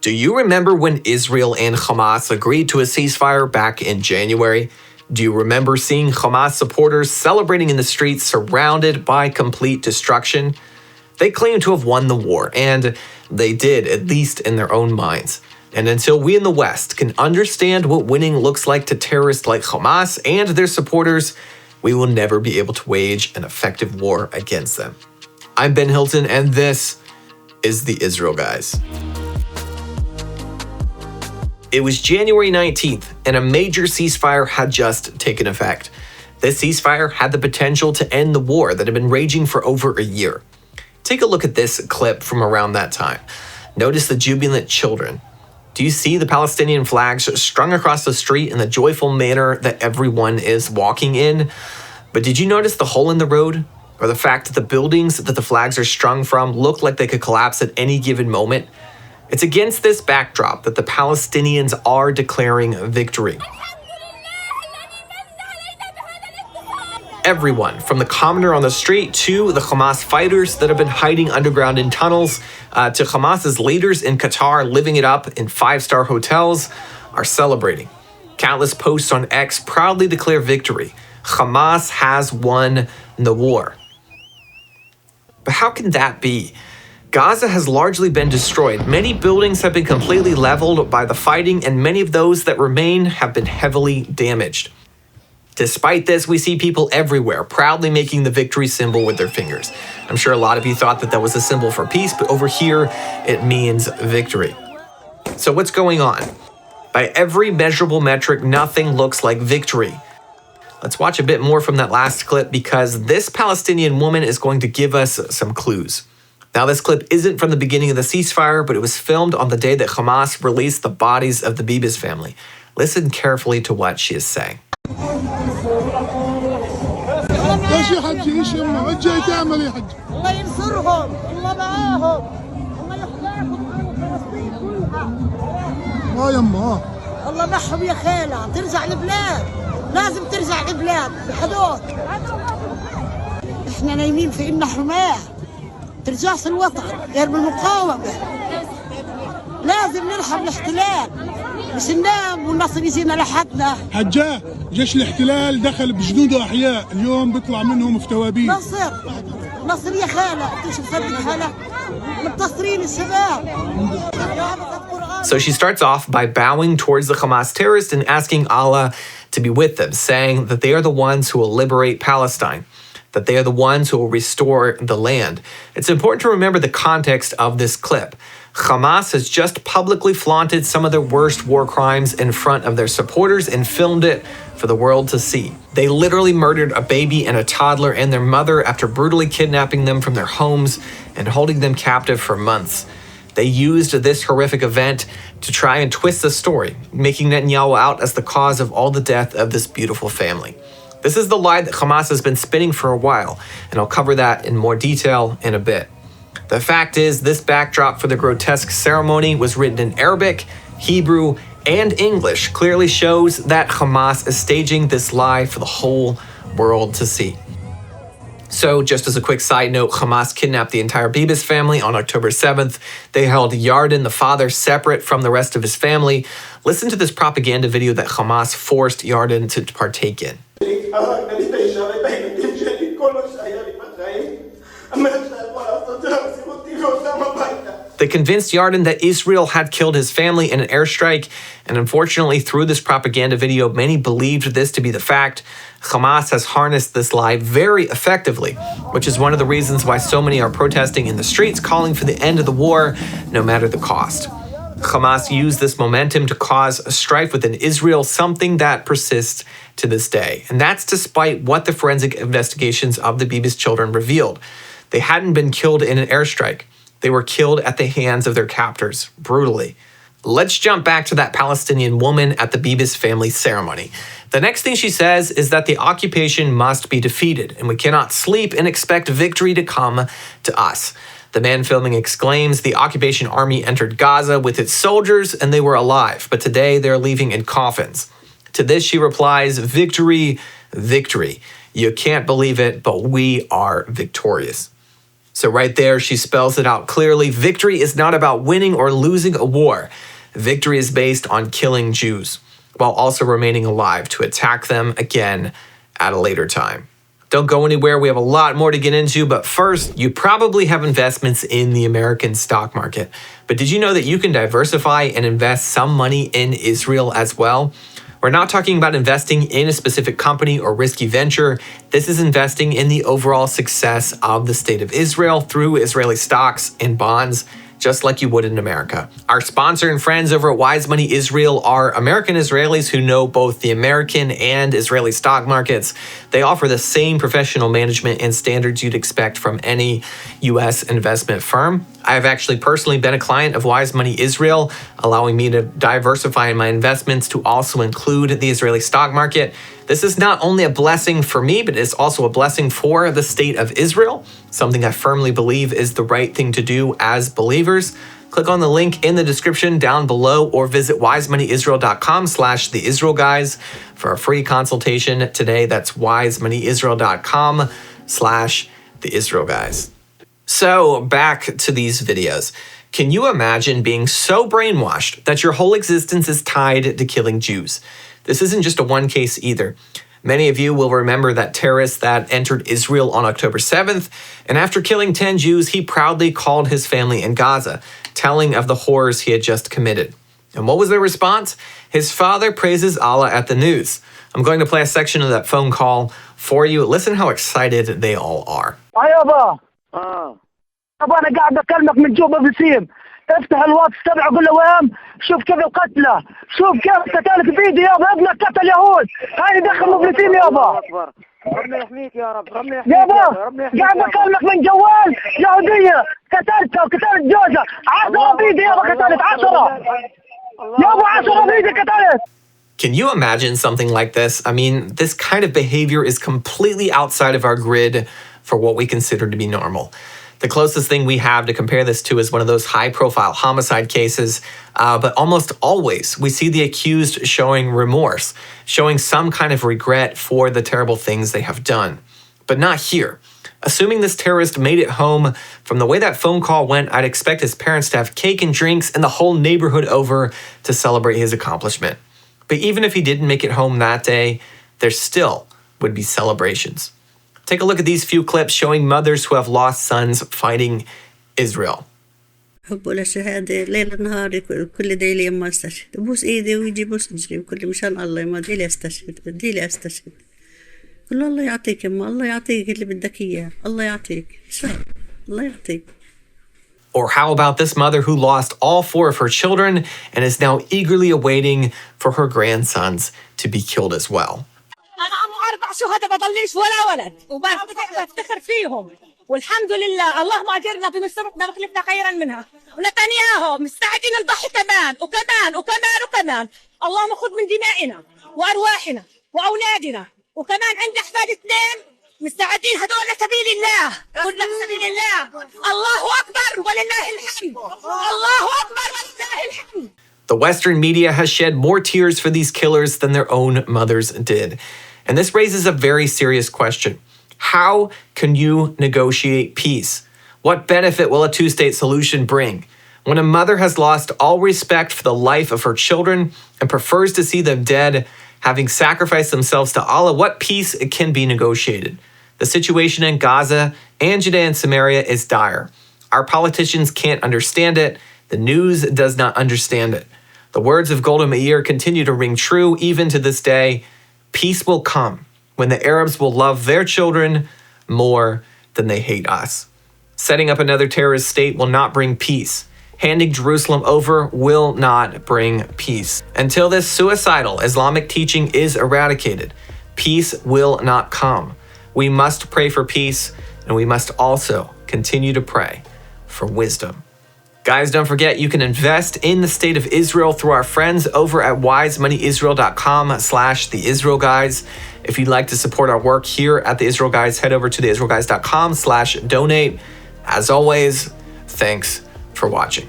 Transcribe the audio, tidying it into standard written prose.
Do you remember when Israel and Hamas agreed to a ceasefire back in January? Do you remember seeing Hamas supporters celebrating in the streets surrounded by complete destruction? They claim to have won the war, and they did, at least in their own minds. And until we in the West can understand what winning looks like to terrorists like Hamas and their supporters, we will never be able to wage an effective war against them. I'm Ben Hilton, and this is the Israel Guys. It was January 19th, and a major ceasefire had just taken effect. This ceasefire had the potential to end the war that had been raging for over a year. Take a look at this clip from around that time. Notice the jubilant children. Do you see the Palestinian flags strung across the street in the joyful manner that everyone is walking in? But did you notice the hole in the road? Or the fact that the buildings that the flags are strung from look like they could collapse at any given moment? It's against this backdrop that the Palestinians are declaring victory. Everyone, from the commoner on the street to the Hamas fighters that have been hiding underground in tunnels, to Hamas's leaders in Qatar living it up in five-star hotels, are celebrating. Countless posts on X proudly declare victory. Hamas has won the war. But how can that be? Gaza has largely been destroyed. Many buildings have been completely leveled by the fighting, and many of those that remain have been heavily damaged. Despite this, we see people everywhere proudly making the victory symbol with their fingers. I'm sure a lot of you thought that that was a symbol for peace, but over here, it means victory. So what's going on? By every measurable metric, nothing looks like victory. Let's watch a bit more from that last clip because this Palestinian woman is going to give us some clues. Now, this clip isn't from the beginning of the ceasefire, but it was filmed on the day that Hamas released the bodies of the Bibas family. Listen carefully to what she is saying. لازم ترجع البلاد بحدود احنا نايمين في إلنا حماه ترجعش الوطن غير بالمقاومة لازم نرحم الاحتلال مش ننام والنصر يجينا لحدنا حجاه جيش الاحتلال دخل بجنوده أحياء اليوم بيطلع منهم في توابيت نصر يا خالة انت شو مسبب حالك متصرين الشباب. So she starts off by bowing towards the Hamas terrorists and asking Allah to be with them, saying that they are the ones who will liberate Palestine, that they are the ones who will restore the land. It's important to remember the context of this clip. Hamas has just publicly flaunted some of their worst war crimes in front of their supporters and filmed it for the world to see. They literally murdered a baby and a toddler and their mother after brutally kidnapping them from their homes and holding them captive for months. They used this horrific event to try and twist the story, making Netanyahu out as the cause of all the death of this beautiful family. This is the lie that Hamas has been spinning for a while, and I'll cover that in more detail in a bit. The fact is, this backdrop for the grotesque ceremony was written in Arabic, Hebrew, and English, clearly shows that Hamas is staging this lie for the whole world to see. So, just as a quick side note, Hamas kidnapped the entire Bibas family on October 7th. They held Yarden, the father, separate from the rest of his family. Listen to this propaganda video that Hamas forced Yarden to partake in. They convinced Yarden that Israel had killed his family in an airstrike, and unfortunately, through this propaganda video, many believed this to be the fact. Hamas has harnessed this lie very effectively, which is one of the reasons why so many are protesting in the streets, calling for the end of the war, no matter the cost. Hamas used this momentum to cause a strife within Israel, something that persists to this day. And that's despite what the forensic investigations of the Bibas children revealed. They hadn't been killed in an airstrike. They were killed at the hands of their captors, brutally. Let's jump back to that Palestinian woman at the Bibas family ceremony. The next thing she says is that the occupation must be defeated, and we cannot sleep and expect victory to come to us. The man filming exclaims, the occupation army entered Gaza with its soldiers and they were alive, but today they're leaving in coffins. To this she replies, victory, victory. You can't believe it, but we are victorious. So right there, she spells it out clearly. Victory is not about winning or losing a war. Victory is based on killing Jews, while also remaining alive to attack them again at a later time. Don't go anywhere. We have a lot more to get into, but first, you probably have investments in the American stock market. But did you know that you can diversify and invest some money in Israel as well? We're not talking about investing in a specific company or risky venture. This is investing in the overall success of the state of Israel through Israeli stocks and bonds, just like you would in America. Our sponsor and friends over at Wise Money Israel are American Israelis who know both the American and Israeli stock markets. They offer the same professional management and standards you'd expect from any U.S. investment firm. I've actually personally been a client of Wise Money Israel, allowing me to diversify my investments to also include the Israeli stock market. This is not only a blessing for me, but it's also a blessing for the state of Israel, something I firmly believe is the right thing to do as believers. Click on the link in the description down below or visit wisemoneyisrael.com/theisraelguys for a free consultation today. That's wisemoneyisrael.com/theisraelguys. So back to these videos. Can you imagine being so brainwashed that your whole existence is tied to killing Jews? This isn't just a one case either. Many of you will remember that terrorist that entered Israel on October 7th, and after killing 10 Jews, he proudly called his family in Gaza, telling of the horrors he had just committed. And what was their response? His father praises Allah at the news. I'm going to play a section of that phone call for you. Listen how excited they all are. أنا قاعد أكلمك من جوبا بسيم. افتح الواتس تبعه قول له وين شوف كيف قتله شوف كيف قتلك بيدي يابا ابنك قتل يهود هاي دخل مفلسين يابا ربنا يحميك يا رب ربنا يحميك يابا قاعد أكلمك من جوال يهودية قتلتها وقتلت جوزها 10 بيدي يابا قتلت 10 يابا 10 بيدي قتلت. Can you imagine something like this? I mean, this kind of behavior is completely outside of our grid for what we consider to be normal. The closest thing we have to compare this to is one of those high-profile homicide cases, but almost always we see the accused showing remorse, showing some kind of regret for the terrible things they have done. But not here. Assuming this terrorist made it home, from the way that phone call went, I'd expect his parents to have cake and drinks and the whole neighborhood over to celebrate his accomplishment. But even if he didn't make it home that day, there still would be celebrations. Take a look at these few clips showing mothers who have lost sons fighting Israel. حب ولا شهادة ليل نهار كل ديلي ما استشهد بوس ايدي ويجي بوس رجلي وكل مشان الله ما ديلي استشهد ديلي استشهد كل الله يعطيك يما الله يعطيك اللي بدك اياه الله يعطيك الله يعطيك. Or how about this mother who lost all 4 of her children and is now eagerly awaiting for her grandsons to be killed as well. أنا أم 4 شهداء بضليش ولا ولد وبفتخر فيهم والحمد لله اللهم أجرنا بمصيبتنا وخلفنا خيرا منها ونتنياهو مستعدين نضحي كمان وكمان وكمان وكمان اللهم خذ من دمائنا وأرواحنا وأولادنا وكمان عندي أحفاد 2 مستعدين هدول لسبيل الله كلنا لسبيل الله الله أكبر ولله الحمد الله أكبر ولله الحمد. The Western media has shed more tears for these killers than their own mothers did. And this raises a very serious question. How can you negotiate peace? What benefit will a 2-state solution bring? When a mother has lost all respect for the life of her children and prefers to see them dead, having sacrificed themselves to Allah, what peace can be negotiated? The situation in Gaza and Judea and Samaria is dire. Our politicians can't understand it. The news does not understand it. The words of Golda Meir continue to ring true even to this day. Peace will come when the Arabs will love their children more than they hate us. Setting up another terrorist state will not bring peace. Handing Jerusalem over will not bring peace. Until this suicidal Islamic teaching is eradicated, peace will not come. We must pray for peace, and we must also continue to pray for wisdom. Guys, don't forget you can invest in the state of Israel through our friends over at wisemoneyisrael.com/theisraelguys. If you'd like to support our work here at the Israel Guys, head over to theisraelguys.com/donate. As always, thanks for watching.